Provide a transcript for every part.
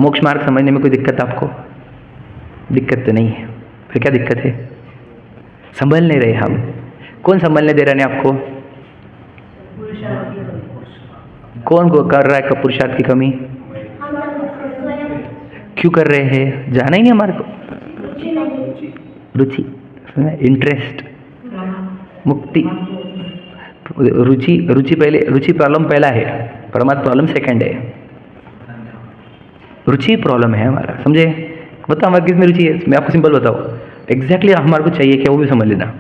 मोक्ष मार्ग समझने में कोई दिक्कत आपको? दिक्कत तो नहीं है। फिर क्या दिक्कत है? संभल नहीं रहे हम। कौन संभलने दे रहा है आपको? कौन को कर रहा है पुरुषार्थ की कमी? क्यों कर रहे हैं? जाना ही नहीं हमारे को। रुचि, इंटरेस्ट, मुक्ति। रुचि, रुचि पहले, रुचि प्रॉब्लम पहला है, परमात्मा प्रॉब्लम सेकंड है। रुचि प्रॉब्लम है हमारा, समझे? बताओ हमारे किस में रुचि है? मैं आपको सिंपल बताओ, एग्जैक्टली हमारे को चाहिए क्या वो भी समझ लेना।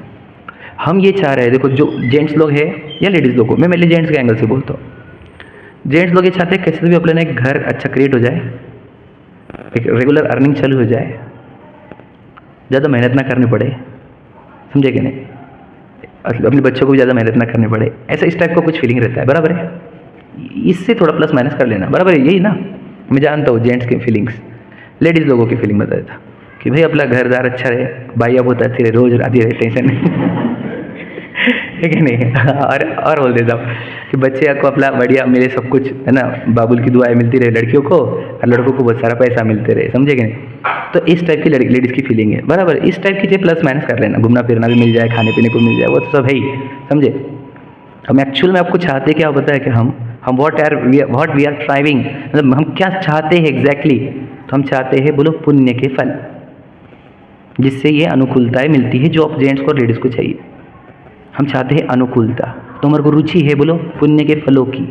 हम ये चाह रहे हैं, देखो जो जेंट्स लोग हैं या लेडीज़ लोग को, मैं मेरे जेंट्स के एंगल से बोलता हूँ। जेंट्स लोग ये चाहते हैं कैसे भी अपने एक घर अच्छा क्रिएट हो जाए, एक रेगुलर अर्निंग चालू हो जाए, ज़्यादा मेहनत ना करनी पड़े, समझे कि नहीं? अपने बच्चों को भी ज़्यादा मेहनत ना करनी पड़े, ऐसा इस टाइप का कुछ फीलिंग रहता है, बराबर है? इससे थोड़ा प्लस माइनस कर लेना, बराबर है? यही ना, मैं जानता हूँ जेंट्स की फीलिंग्स। लेडीज़ लोगों की फीलिंग बता देता कि भाई अपना घरदार अच्छा रहे, भाइया बहुत अच्छी रहे, रोज आती रहे, टेंशन नहीं है कि नहीं? और बोल देता हूँ कि बच्चे को अपना बढ़िया मिले, सब कुछ है ना, बाबुल की दुआएं मिलती रहे लड़कियों को, और लड़कों को बहुत सारा पैसा मिलते रहे, समझे कि नहीं? तो इस टाइप की लेडीज़ की फीलिंग है, बराबर? इस टाइप की चीज़ प्लस माइनस कर लेना, घूमना फिरना भी मिल जाए, खाने पीने को मिल जाए, वो तो सब है ही, समझे? हम एक्चुअल में आपको चाहते क्या पता है कि हम व्हाट वी आर ट्राइविंग, मतलब हम क्या चाहते हैं एग्जैक्टली? तो हम चाहते हैं, बोलो, पुण्य के फल, जिससे ये अनुकूलताएं मिलती है जो आप जेंट्स को और लेडीज़ को चाहिए। हम चाहते हैं अनुकूलता, तो हमारे को रुचि है, बोलो, पुण्य के फलों की,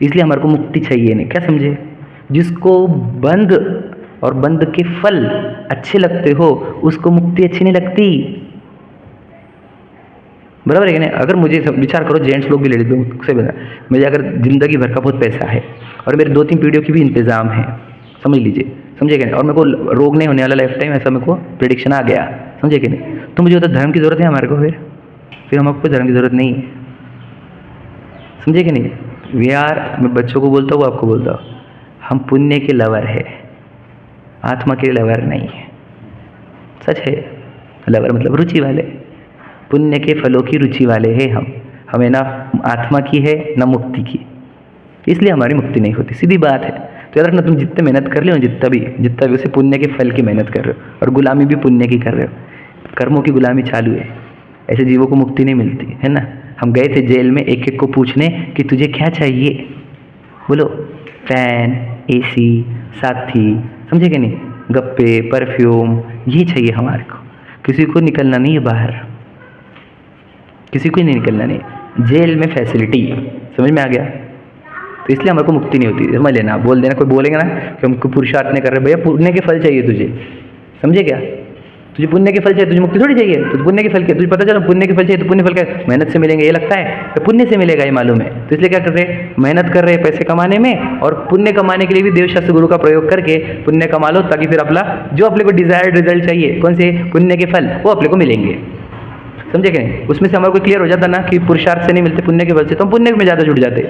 इसलिए हमारे को मुक्ति चाहिए। नहीं, क्या समझे? जिसको बंध और बंध के फल अच्छे लगते हो उसको मुक्ति अच्छी नहीं लगती, बराबर है कि नहीं? अगर मुझे विचार करो, जेंट्स लोग भी लेडीज लोग से बता, मुझे अगर जिंदगी भर का बहुत पैसा है और मेरे 2-3 पीढ़ियों की भी इंतजाम है, समझ लीजिए, समझे कि नहीं? और मेरे को रोग नहीं होने वाला लाइफ टाइम, ऐसा मेरे को प्रिडिक्शन आ गया, समझे कि नहीं? तो मुझे होता धर्म की जरूरत है हमारे को, फिर हमारे को धर्म की जरूरत नहीं है, समझे कि नहीं? मैं बच्चों को बोलता हूँ, आपको बोलता हूँ, हम पुण्य के लवर है, आत्मा के लवर नहीं है। सच है, लवर मतलब रुचि वाले, पुण्य के फलों की रुचि वाले हैं हम। हमें ना आत्मा की है ना मुक्ति की, इसलिए हमारी मुक्ति नहीं होती, सीधी बात है। तो याद रखना, तुम जितने मेहनत कर रहे हो, जितना भी उसे पुण्य के फल की मेहनत कर रहे हो, और गुलामी भी पुण्य की कर रहे हो, कर्मों की गुलामी चालू है। ऐसे जीवों को मुक्ति नहीं मिलती है ना। हम गए थे जेल में एक एक को पूछने कि तुझे क्या चाहिए, बोलो, फैन, एसी, साथी, समझे कि नहीं, गप्पे, परफ्यूम, ये चाहिए हमारे को। किसी को निकलना नहीं है बाहर, किसी को नहीं निकलना नहीं, जेल में फैसिलिटी, समझ में आ गया? तो इसलिए हमारे को मुक्ति नहीं होती, समझ लेना। बोल देना, कोई बोलेगा ना कि हमको पुरुषार्थ नहीं कर रहे, भैया पुण्य के फल चाहिए तुझे, समझे क्या? तुझे पुण्य के फल चाहिए, तुझे मुक्ति थोड़ी चाहिए। तुझे पुण्य के फल के, तुझे पता चला पुण्य के फल चाहिए, तो पुण्य फल क्या मेहनत से मिलेंगे ये लगता है? तो पुण्य से मिलेगा ये मालूम है। तो इसलिए क्या कर रहे हैं, मेहनत कर रहे हैं पैसे कमाने में, और पुण्य कमाने के लिए भी देवशास्त्र गुरु का प्रयोग करके पुण्य कमा लो, ताकि फिर अपना जो अपने को डिजायर्ड रिजल्ट चाहिए, कौन से पुण्य के फल, वो अपने को मिलेंगे, समझे कि नहीं? उसमें से हमारे को क्लियर हो जाता ना कि पुरुषार्थ से नहीं मिलते पुण्य के बल से, तो हम पुण्य में ज़्यादा जुड़ जाते।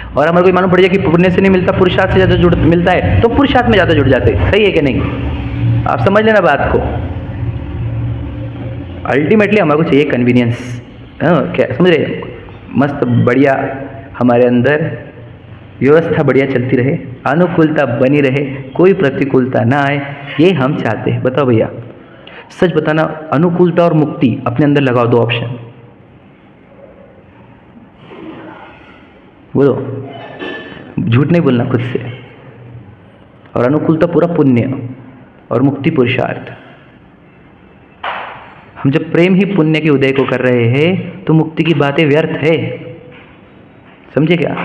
और हमारे को मालूम पड़ जाए कि पुण्य से नहीं मिलता, पुरुषार्थ से ज़्यादा मिलता है, तो पुरुषार्थ में ज़्यादा जुड़ जाते। सही है कि नहीं? आप समझ लेना बात को। अल्टीमेटली हमारे को चाहिए कन्वीनियंस, क्या समझ रहे? मस्त बढ़िया हमारे अंदर व्यवस्था बढ़िया चलती रहे, अनुकूलता बनी रहे, कोई प्रतिकूलता ना आए, ये हम चाहते हैं। बताओ भैया, सच बताना, अनुकूलता और मुक्ति अपने अंदर लगाओ, 2 ऑप्शन बोलो, झूठ नहीं बोलना खुद से। और अनुकूलता पूरा पुण्य और मुक्ति पुरुषार्थ। हम जब प्रेम ही पुण्य के उदय को कर रहे हैं तो मुक्ति की बातें व्यर्थ है, समझे क्या?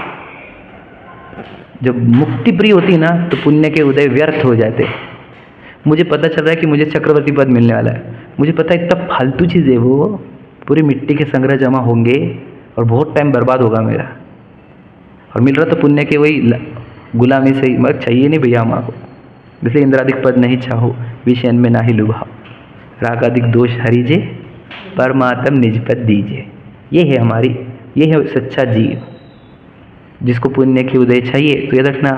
जब मुक्ति प्रिय होती ना तो पुण्य के उदय व्यर्थ हो जाते। मुझे पता चल रहा है कि मुझे चक्रवर्ती पद मिलने वाला है, मुझे पता है इतना फालतू चीज़ है वो, पूरी मिट्टी के संग्रह जमा होंगे और बहुत टाइम बर्बाद होगा मेरा, और मिल रहा तो पुण्य के वही गुलामी से ही, मगर चाहिए नहीं भैया हमारे को। इसलिए इंद्रादिक पद नहीं चाहो, विषयन में ना ही लुभाओ, रागादिक दोष हरिजे, परमात्म निज पद दीजिए। ये है हमारी, ये है सच्चा जीव, जिसको पुण्य के उदय चाहिए। तो याद रखना,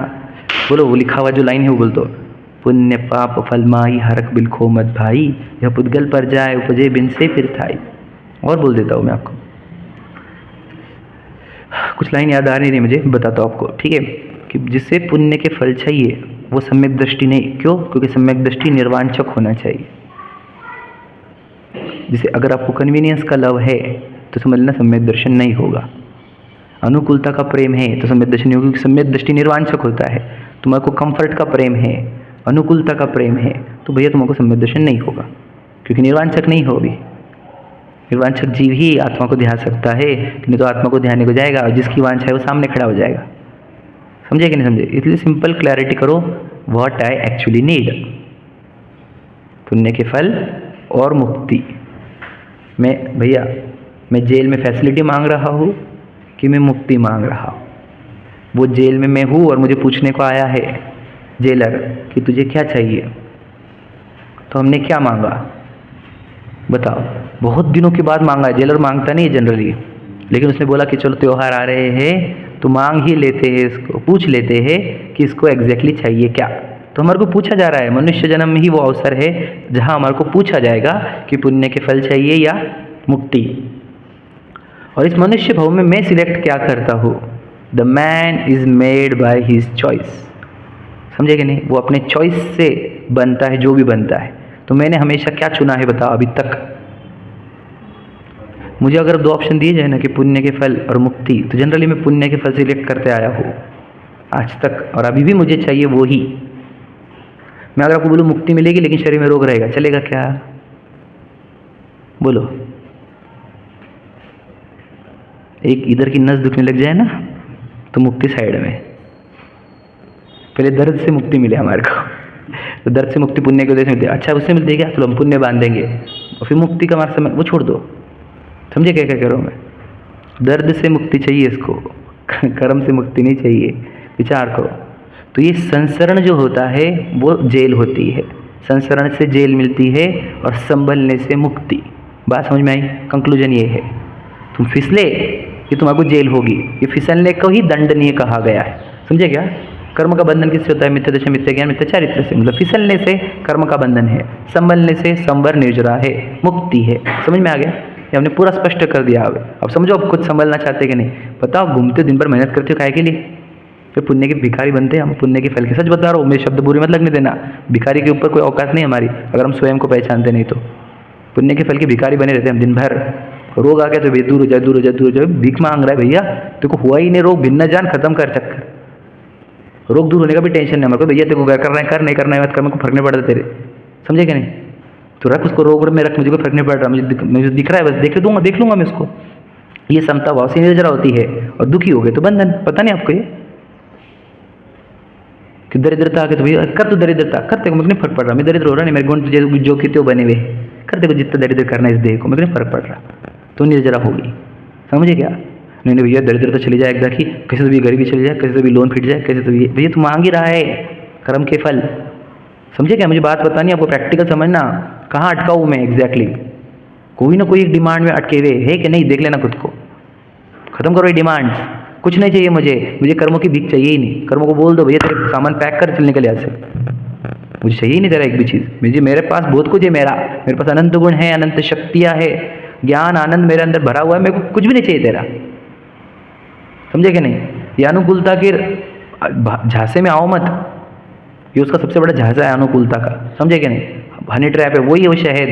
बोलो, वो लिखा हुआ जो लाइन है वो बोल दो, पुण्य पाप फल माई, हरक बिलखो मत भाई, यह पुद्गल पर जाए, उपजे बिन से फिर थाई। और बोल देता हूँ मैं आपको, कुछ लाइन याद आ रही नहीं मुझे, बताता हूँ आपको, ठीक है? कि जिससे पुण्य के फल चाहिए वो सम्यक दृष्टि नहीं। क्यों? क्योंकि सम्यक दृष्टि निर्वांछक होना चाहिए। जैसे अगर आपको कन्वीनियंस का लव है तो समझ लेना सम्यक दर्शन नहीं होगा। अनुकूलता का प्रेम है तो सम्यक दर्शन नहीं होगा, क्योंकि सम्यक दृष्टि निर्वांछक होता है। तुम्हारे को कंफर्ट का प्रेम है, अनुकूलता का प्रेम है, तो भैया तुमको सम्यक दर्शन नहीं होगा, क्योंकि निर्वांछक नहीं होगी। निर्वांछक जीव ही आत्मा को ध्यान सकता है, नहीं तो आत्मा को ध्यान को जाएगा और जिसकी वांछा है वो सामने खड़ा हो जाएगा। समझे कि नहीं समझे? इसलिए सिंपल क्लैरिटी करो, व्हाट आई एक्चुअली नीड। पुण्य के फल और मुक्ति। मैं जेल में फैसिलिटी मांग रहा हूँ कि मैं मुक्ति मांग रहा हूँ? वो जेल में मैं हूँ और मुझे पूछने को आया है जेलर कि तुझे क्या चाहिए, तो हमने क्या मांगा बताओ? बहुत दिनों के बाद मांगा है। जेलर मांगता नहीं जनरली, लेकिन उसने बोला कि चलो त्योहार आ रहे हैं तो मांग ही लेते हैं, इसको पूछ लेते हैं कि इसको एग्जैक्टली चाहिए क्या। तो हमारे को पूछा जा रहा है, मनुष्य जन्म में ही वो अवसर है जहाँ हमारे को पूछा जाएगा कि पुण्य के फल चाहिए या मुक्ति। और इस मनुष्य भाव में मैं सिलेक्ट क्या करता हूँ? The man is made by his choice. समझे कि नहीं? वो अपने चॉइस से बनता है जो भी बनता है। तो मैंने हमेशा क्या चुना है बताओ अभी तक? मुझे अगर दो ऑप्शन दिए जाए ना कि पुण्य के फल और मुक्ति, तो जनरली मैं पुण्य के फल सिलेक्ट करते आया हूँ आज तक, और अभी भी मुझे चाहिए वो ही। मैं अगर आपको बोलूँ मुक्ति मिलेगी लेकिन शरीर में रोग रहेगा, चलेगा क्या? बोलो। एक इधर की नस दुखने लग जाए ना तो मुक्ति साइड में। पहले दर्द से मुक्ति मिले हमारे को, तो दर्द से मुक्ति पुण्य के वजह से मिलती है। अच्छा उससे मिलती है क्या? चलो हम पुण्य बांधेंगे और फिर मुक्ति का मार्ग समय वो छोड़ दो। समझे क्या क्या कह रहा हूँ मैं? दर्द से मुक्ति चाहिए इसको, कर्म से मुक्ति नहीं चाहिए। विचार करो। तो ये संसरण जो होता है वो जेल होती है, संसरण से जेल मिलती है और संभलने से मुक्ति। बात समझ में आई? कंक्लूजन ये है, तुम फिसले ये तुम्हारे जेल होगी। ये फिसलने को ही दंडनीय कहा गया है। समझे क्या? कर्म का बंधन किससे होता है? मिथ्या दशा, मिथ्या ज्ञान, मिथ्या चारित्र से। मतलब फिसलने से कर्म का बंधन है, संभलने से संवर निर्जरा है, मुक्ति है। समझ में आ गया? ये हमने पूरा स्पष्ट कर दिया। अब समझो आप खुद संभलना चाहते कि नहीं? बताओ, घूमते दिन भर मेहनत करते हो काहे के लिए? फिर पुण्य के भिखारी बनते हैं हम, पुण्य के फल के। सच बता रहा हूँ, मेरे शब्द बुरे मत लगने देना। भिखारी के ऊपर कोई औकात नहीं हमारी, अगर हम स्वयं को पहचानते नहीं तो। पुण्य के फल के भिखारी बने रहते हैं हम दिन भर। रोग आ गया तो दूर हो जाए, दूर हो जाए, दूर हो जाए। भीख मांग रहा है भैया, तेरे को हुआ ही नहीं रोग, भिन्न जान खत्म कर चक्कर। रोग दूर होने का भी टेंशन नहीं हमारे को। भैया तेरे को करना है कर, नहीं करना है मत कर, मेरे को फर्क नहीं पड़ता तेरे। समझे क्या नहीं? तो रख उसको, रोग में रख, मुझे कोई फर्क नहीं पड़ रहा, मुझे दिख रहा है बस, देख लूंगा मैं उसको। ये समता भाव से निर्जरा होती है। और दुखी हो गए तो बंधन। पता नहीं आपको ये कि दरिद्रता आ गई तो भैया कर, तू दरिद्रता कर, तेरे को मुझे नहीं फर्क पड़ रहा, मैं दरिद्र हो रहा नहीं, मेरे गुण जो कि बने हुए कर, तेरे को जितना दरिद्र करना है इस देह को, मुझे नहीं फर्क पड़ रहा, तो निर्जरा होगी। समझे क्या? नहीं भैया दरिद्रता चली जाए एकदा की, कैसे तो भी गरीबी चली जाए, कैसे तो भी लोन फिट जाए, कैसे तो भी। भैया तू मांग ही रहा है कर्म के फल। समझे क्या? मुझे बात बतानी, आपको प्रैक्टिकल समझना। कहाँ अटका हूँ मैं एग्जैक्टली? कोई ना कोई एक डिमांड में अटके हुए है कि नहीं? देख लेना खुद को, खत्म करो ये डिमांड्स। कुछ नहीं चाहिए मुझे कर्मों की भीख चाहिए ही नहीं। कर्मों को बोल दो भैया तेरे सामान पैक कर, चलने के लिए से मुझे चाहिए ही नहीं तेरा एक भी चीज़। मेरे पास बहुत कुछ है, मेरे पास अनंत गुण है, अनंत शक्तियाँ है, ज्ञान आनंद मेरे अंदर भरा हुआ है, मेरे को कुछ भी नहीं चाहिए तेरा। समझे कि नहीं? ये अनुकूलता के झांसे में आओ मत, ये उसका सबसे बड़ा झांसा है अनुकूलता का। समझे कि नहीं? हनी ट्रैप है, वही है वो शहद,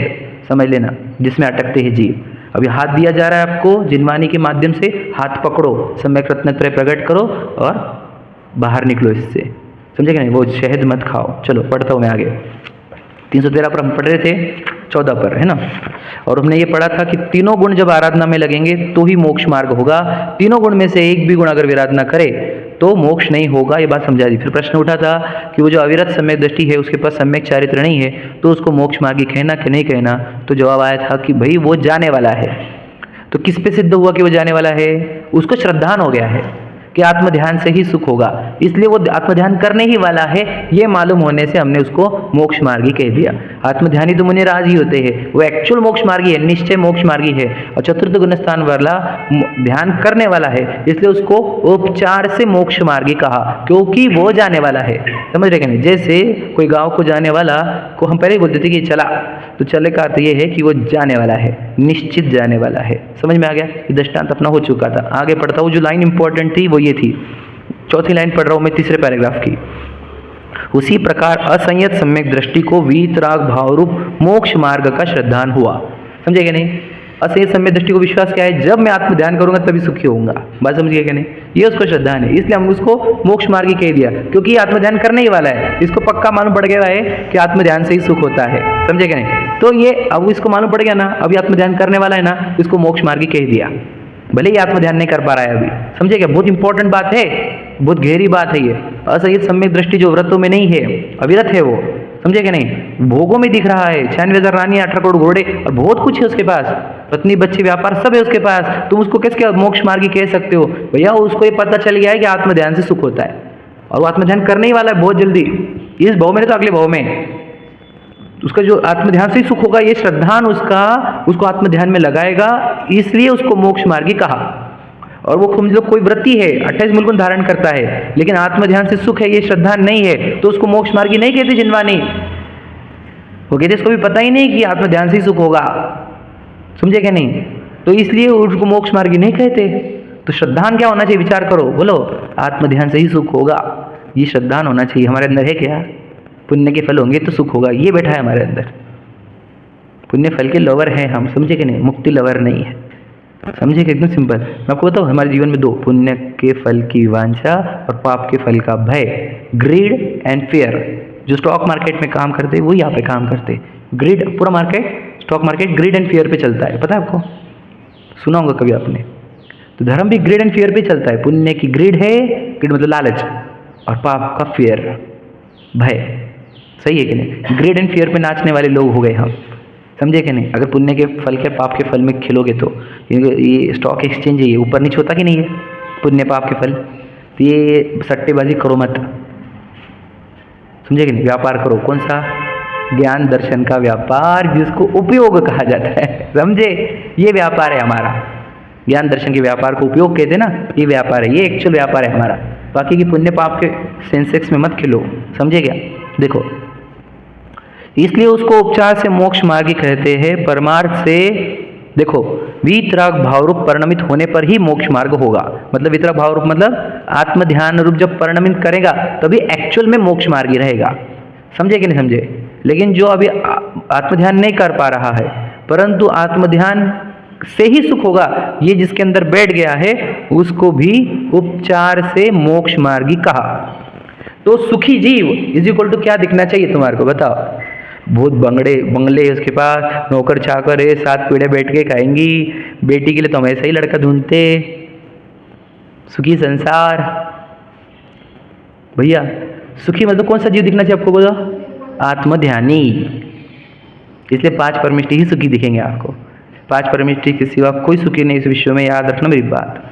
समझ लेना, जिसमें अटकते हैं जीव। अभी हाथ दिया जा रहा है आपको जिनवानी के माध्यम से, हाथ पकड़ो, सम्यक रत्नत्रय प्रकट करो और बाहर निकलो इससे। समझे कि नहीं? वो शहद मत खाओ। चलो पढ़ता हूँ मैं आगे। 313 पर हम पढ़ रहे थे, 14 पर है ना। और हमने ये पढ़ा था कि तीनों गुण जब आराधना में लगेंगे तो ही मोक्ष मार्ग होगा। तीनों गुण में से एक भी गुण अगर विराधना करे तो मोक्ष नहीं होगा। ये बात समझा दी। फिर प्रश्न उठा था कि वो जो अविरत सम्यक दृष्टि है उसके पास सम्यक चारित्र नहीं है तो उसको मोक्ष मार्गी कहना कि नहीं कहना? तो जवाब आया था कि भाई वो जाने वाला है। तो किस पे सिद्ध हुआ कि वो जाने वाला है? उसको श्रद्धान हो गया है कि आत्म ध्यान से ही सुख होगा, इसलिए वो आत्म ध्यान करने ही वाला है। ये मालूम होने से हमने उसको मोक्ष मार्गी कह दिया। आत्मध्यानी तो मुनि राज ही होते हैं, वो एक्चुअल मोक्ष मार्गी है, निश्चय मोक्ष मार्गी है। और चतुर्थ गुण स्थान वाला ध्यान करने वाला है, इसलिए उसको उपचार से मोक्ष मार्गी कहा, क्योंकि वो जाने वाला है। समझ रहे कि नहीं? जैसे कोई गाँव को जाने वाला को हम पहले ही बोलते थे कि चला, तो चले का अर्थ ये है कि वो जाने वाला है, निश्चित जाने वाला है। समझ में आ गया? ये दृष्टांत अपना हो चुका था। आगे पढ़ता हूँ, जो लाइन इंपॉर्टेंट थी वो ये थी। चौथी लाइन पढ़ रहा हूँ मैं, तीसरे पैराग्राफ की। उसी प्रकार असंयत सम्यक दृष्टि को वीतराग भाव रूप मोक्ष मार्ग का श्रद्धान हुआ। समझे क्या नहीं? असंयत सम्यक दृष्टि को विश्वास क्या है? जब मैं आत्म ध्यान करूंगा तभी सुखी होऊंगा। बात समझिए क्या नहीं? ये उसको श्रद्धान है, इसलिए हम उसको मोक्ष मार्ग ही कह दिया, क्योंकि ये आत्म ध्यान करने ही वाला है। इसको पक्का मालूम पड़ गया है कि आत्म ध्यान से ही सुख होता है। समझे क्या नहीं? तो ये अब इसको मालूम पड़ गया ना, अभी आत्म ध्यान करने वाला है ना, इसको मोक्ष मार्ग ही कह दिया, भले ही आत्म ध्यान नहीं कर पा रहा है अभी। समझे क्या? बहुत इंपॉर्टेंट बात है, बहुत गहरी बात है ये। असंयत सम्यक दृष्टि जो व्रतों में नहीं है, अविरत है वो। समझे क्या नहीं? भोगों में दिख रहा है, 96,000 रानी, 18 करोड़ घोड़े और बहुत कुछ है उसके पास, पत्नी बच्चे व्यापार सब है उसके पास। तुम उसको कैसे मोक्ष मार्गी कह सकते हो? भैया उसको ये पता चल गया है कि आत्म ध्यान से सुख होता है, और वो आत्म ध्यान करने ही वाला है बहुत जल्दी, इस भाव में तो अगले भाव में। उसका जो आत्म ध्यान से ही सुख होगा, ये श्रद्धान उसको आत्म ध्यान में लगाएगा, इसलिए उसको मोक्ष मार्गी कहा। और वो समझ लो कोई व्रती है, 28 मूल गुण धारण करता है, लेकिन आत्म ध्यान से सुख है, ये श्रद्धा नहीं है, तो उसको मोक्ष मार्गी नहीं कहते जिनवानी। वो कहते इसको भी पता ही नहीं कि आत्म ध्यान से ही सुख होगा। समझे क्या नहीं? तो इसलिए उसको मोक्ष मार्गी नहीं कहते। तो श्रद्धान क्या होना चाहिए? विचार करो, बोलो। आत्म ध्यान से ही सुख होगा, ये श्रद्धान होना चाहिए। हमारे अंदर है क्या? पुण्य के फल होंगे तो सुख होगा, ये बैठा है हमारे अंदर। पुण्य फल के लवर हैं हम, समझे कि नहीं? मुक्ति लवर नहीं है। समझे कि एकदम सिंपल। मैं आपको बताऊँ, हमारे जीवन में 2, पुण्य के फल की वांछा और पाप के फल का भय, ग्रीड एंड फियर। जो स्टॉक मार्केट में काम करते हैं वो यहाँ पे काम करते हैं। ग्रीड, पूरा market, stock market grid and fear पे चलता है, पता है आपको? सुना होगा कभी आपने। तो धर्म भी ग्रीड एंड फियर पे चलता है। पुण्य की ग्रीड है, ग्रीड मतलब लालच, और पाप का फियर, भय। सही है कि नहीं? ग्रीड एंड फियर पे नाचने वाले लोग हो गए हम। समझे कि नहीं? अगर पुण्य के फल के पाप के फल में खिलोगे तो ये स्टॉक एक्सचेंज है, ये ऊपर नीचे होता कि नहीं है? पुण्य पाप के फल। तो ये सट्टेबाजी करो मत। समझे कि नहीं? व्यापार करो। कौन सा? ज्ञान दर्शन का व्यापार, जिसको उपयोग कहा जाता है। समझे? ये व्यापार है हमारा। ज्ञान दर्शन के व्यापार को उपयोग कहते हैं ना, ये व्यापार है, ये एक्चुअल व्यापार है हमारा। बाकी की पुण्य पाप के सेंसेक्स में मत खिलो। समझे क्या? देखो, इसलिए उसको उपचार से मोक्ष मार्गी कहते हैं। परमार्थ से देखो, वीतराग भाव रूप परिणमित होने पर ही मोक्ष मार्ग होगा। मतलब वीतराग भाव रूप मतलब आत्म ध्यान रूप जब परिणमित करेगा तभी एक्चुअल में मोक्ष मार्गी रहेगा। समझे कि नहीं समझे? लेकिन जो अभी आत्म ध्यान नहीं कर पा रहा है, परंतु आत्म ध्यान से ही सुख होगा, ये जिसके अंदर बैठ गया है, उसको भी उपचार से मोक्ष मार्गी कहा। तो सुखी जीव इज इक्वल टू क्या दिखना चाहिए तुम्हारे को? बताओ। बहुत बंगले उसके पास, नौकर चाकर है, 7 पीढ़े बैठ के खाएंगी, बेटी के लिए तो हम ऐसा ही लड़का ढूंढते, सुखी संसार। भैया सुखी मतलब कौन सा जीव दिखना चाहिए आपको? बोलो, आत्मध्यानी। इसलिए 5 परमेष्टि ही सुखी दिखेंगे आपको। 5 परमेष्टि के सिवा कोई सुखी नहीं इस विश्व में, याद रखना मेरी बात।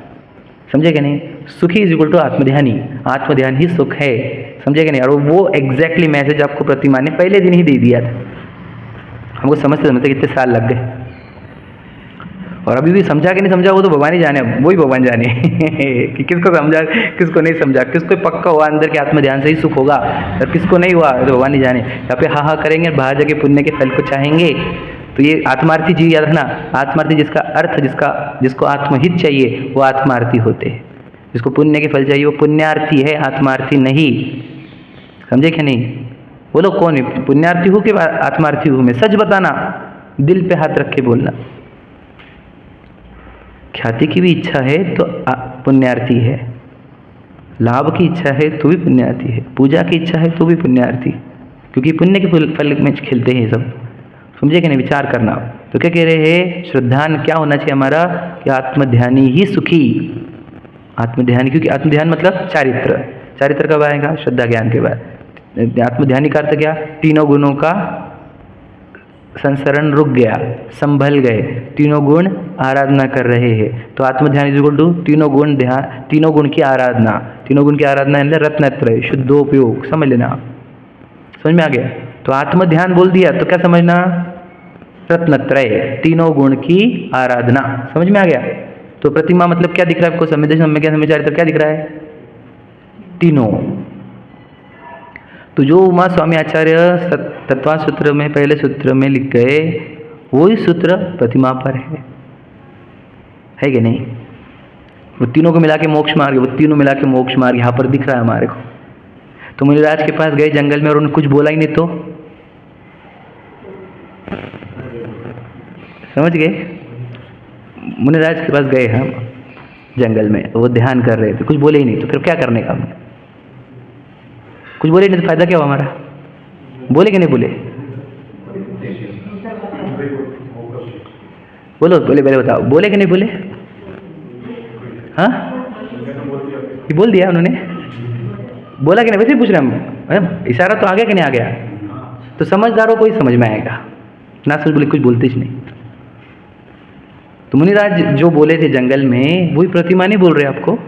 समझे कि नहीं? सुखी इज इक्वल टू आत्मध्यानी। आत्मध्यान ही सुख है। समझे कि नहीं? और वो एग्जैक्टली मैसेज आपको प्रतिमा ने पहले दिन ही दे दिया था। हमको समझते समझते कितने साल लग गए, और अभी भी समझा कि नहीं समझा वो तो भगवान ही जाने, वही भगवान जाने कि किसको समझा किसको नहीं समझा, किसको पक्का हुआ अंदर के आत्मध्यान से ही सुख होगा, और किसको नहीं हुआ तो भगवान ही जाने। यहाँ पे हा करेंगे, बाहर जाके पुण्य के फल को चाहेंगे। तो ये आत्मार्थी जीव याद रखना। आत्मार्थी जिसका अर्थ, जिसको आत्महित चाहिए वो आत्मार्थी होते हैं। जिसको पुण्य के फल चाहिए वो पुण्यार्थी है, आत्मार्थी नहीं। समझे कि नहीं? बोलो कौन है? पुण्यार्थी हूँ कि आत्मार्थी हूँ? मैं सच बताना, दिल पे हाथ रख के बोलना। ख्याति की भी इच्छा है तो पुण्यार्थी है, लाभ की इच्छा है तो भी पुण्यार्थी है, पूजा की इच्छा है तो भी पुण्यार्थी, क्योंकि पुण्य के फल में खिलते हैं सब। समझे कि नहीं? विचार करना। तो क्या कह रहे हैं? श्रद्धान क्या होना चाहिए हमारा? कि आत्मध्यानी ही सुखी। आत्मध्यानी, क्योंकि आत्मध्यान मतलब चारित्र। चारित्र कब आएगा? श्रद्धा ज्ञान के बाद। आत्मध्यानी का अर्थ क्या? तीनों गुणों का संसरण रुक गया, संभल गए, तीनों गुण आराधना कर रहे हैं। तो आत्मध्यान इज इक्वल टू तीनों गुण ध्यान, तीनों गुण की आराधना। तीनों गुण की आराधना है रत्नत्रय, शुद्धोपयोग। समझ लेना, समझ में आ गया? तो आत्मध्यान बोल दिया तो क्या समझना? रत्नत्रय, तीनों गुण की आराधना। समझ में आ गया? तो प्रतिमा मतलब क्या दिख रहा है आपको? समय में क्या चारित्र क्या दिख रहा है? तीनों। तो जो उमा स्वामी आचार्य तत्वा सूत्र में पहले सूत्र में लिख गए, वही सूत्र प्रतिमा पर है कि नहीं? वो तीनों को मिला के मोक्ष मार्ग, वो तीनों मिला के मोक्ष मार्ग यहाँ पर दिख रहा है हमारे को। तो मुनिराज के पास गए जंगल में और उन्होंने कुछ बोला ही नहीं तो समझ गए? मुनिराज के पास गए हम जंगल में, वो ध्यान कर रहे थे, कुछ बोले ही नहीं, तो फिर क्या करने का हमने? कुछ बोले नहीं तो फायदा क्या हुआ हमारा? बोले कि नहीं बोले? बोलो, बोले, पहले बताओ, बोले कि नहीं बोले? हाँ, ये बोल दिया उन्होंने? बोला कि नहीं? वैसे ही पूछ रहे हम, इशारा तो आ गया कि नहीं आ गया? तो समझदारों को ही समझ में आएगा, ना समझ बोले कुछ बोलते ही नहीं। तो मुनिराज जो बोले थे जंगल में, वही प्रतिमा नहीं बोल रहे आपको?